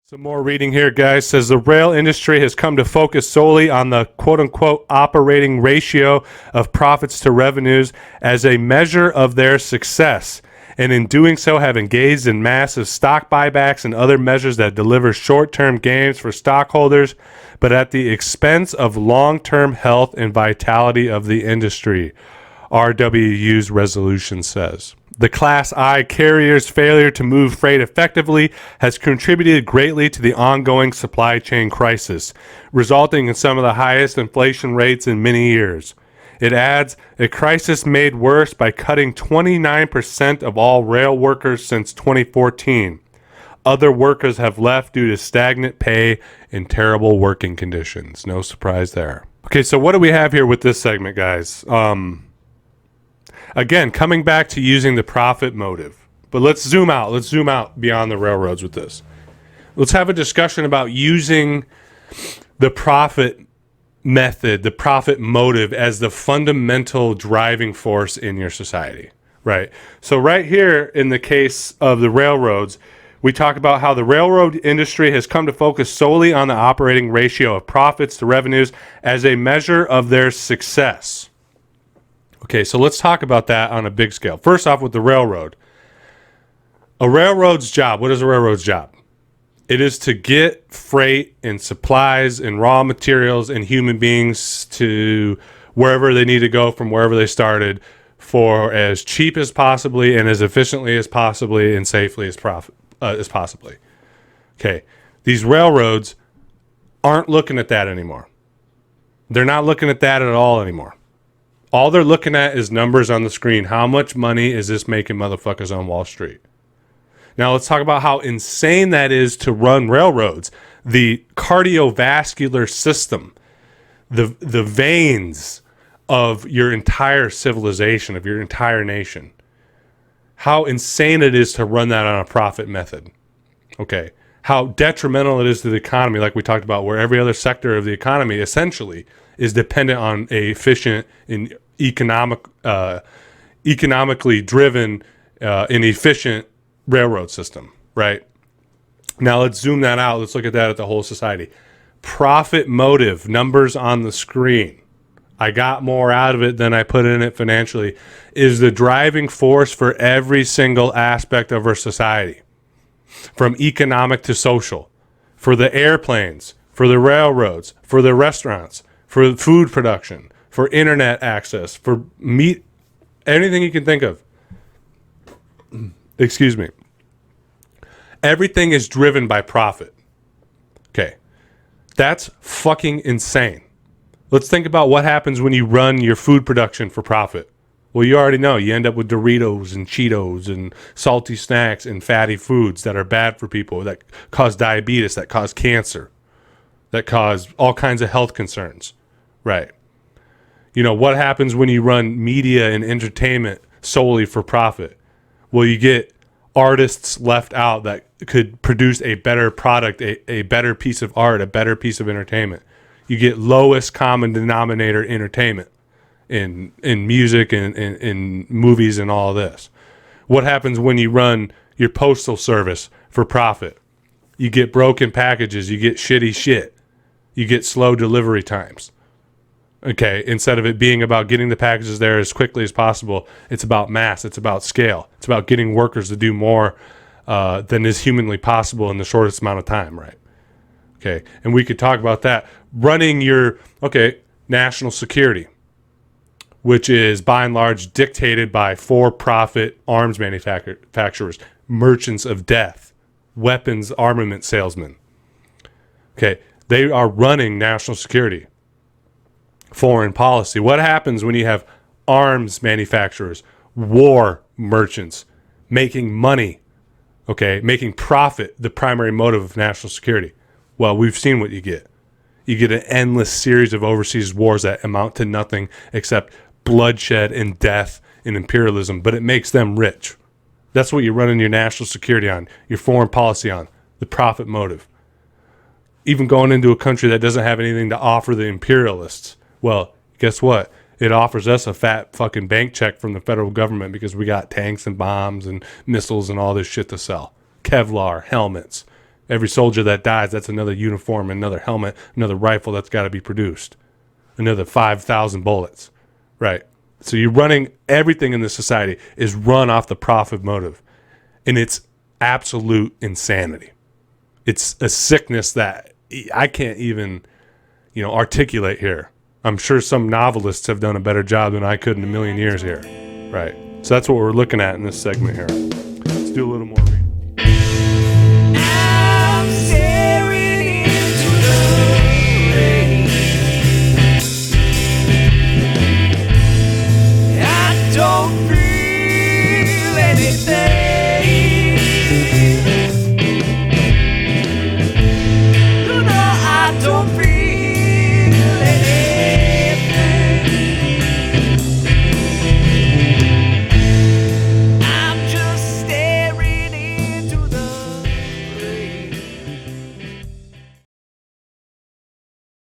Some more reading here, guys. Says the rail industry has come to focus solely on the quote-unquote operating ratio of profits to revenues as a measure of their success, and in doing so have engaged in massive stock buybacks and other measures that deliver short-term gains for stockholders, but at the expense of long-term health and vitality of the industry, RWU's resolution says. The Class I carrier's failure to move freight effectively has contributed greatly to the ongoing supply chain crisis, resulting in some of the highest inflation rates in many years. It adds, a crisis made worse by cutting 29% of all rail workers since 2014. Other workers have left due to stagnant pay and terrible working conditions. No surprise there. Okay, so what do we have here with this segment, guys? Again, coming back to using the profit motive. But let's zoom out. Let's zoom out beyond the railroads with this. Let's have a discussion about using the profit method, the profit motive as the fundamental driving force in your society, right? So right here in the case of the railroads, we talk about how the railroad industry has come to focus solely on the operating ratio of profits to revenues as a measure of their success. Okay, so let's talk about that on a big scale. First off, with the railroad. A railroad's job, what is a railroad's job? It is to get freight and supplies and raw materials and human beings to wherever they need to go from wherever they started for as cheap as possibly and as efficiently as possibly and safely as possibly. Okay, these railroads aren't looking at that anymore. They're not looking at that at all anymore. All they're looking at is numbers on the screen. How much money is this making motherfuckers on Wall Street? Now let's talk about how insane that is to run railroads. The cardiovascular system, the veins of your entire civilization, of your entire nation. How insane it is to run that on a profit method. Okay. How detrimental it is to the economy, like we talked about, where every other sector of the economy essentially is dependent on a efficient and economically driven and efficient railroad system, right? Now let's zoom that out. Let's look at that at the whole society. Profit motive, numbers on the screen. I got more out of it than I put in it financially, is the driving force for every single aspect of our society, from economic to social, for the airplanes, for the railroads, for the restaurants, for food production, for internet access, for meat, anything you can think of. Excuse me. Everything is driven by profit. Okay. That's fucking insane. Let's think about what happens when you run your food production for profit. Well, you already know. You end up with Doritos and Cheetos and salty snacks and fatty foods that are bad for people, that cause diabetes, that cause cancer, that cause all kinds of health concerns. Right. You know, what happens when you run media and entertainment solely for profit? Well, you get artists left out that could produce a better product, a better piece of art, a better piece of entertainment. You get lowest common denominator entertainment in music and in movies and all of this. What happens when you run your postal service for profit? You get broken packages, you get shitty shit, you get slow delivery times. Okay, instead of it being about getting the packages there as quickly as possible, it's about mass, it's about scale, it's about getting workers to do more than is humanly possible in the shortest amount of time, right? Okay, and we could talk about that. Running your, national security, which is by and large dictated by for-profit arms manufacturers, merchants of death, weapons armament salesmen. Okay, they are running national security. Foreign policy. What happens when you have arms manufacturers, war merchants, making money, making profit the primary motive of national security? Well, we've seen what you get. You get an endless series of overseas wars that amount to nothing except bloodshed and death and imperialism, but it makes them rich. That's what you're running your national security on, your foreign policy on, the profit motive. Even going into a country that doesn't have anything to offer the imperialists. Well, guess what? It offers us a fat fucking bank check from the federal government because we got tanks and bombs and missiles and all this shit to sell. Kevlar, helmets, Every soldier that dies, that's another uniform, another helmet, another rifle that's got to be produced, another 5,000 bullets, right? So you're running, everything in this society is run off the profit motive, and it's absolute insanity. It's a sickness that I can't even, articulate here. I'm sure some novelists have done a better job than I could in a million years here, right? So that's what we're looking at in this segment here. Let's do a little more.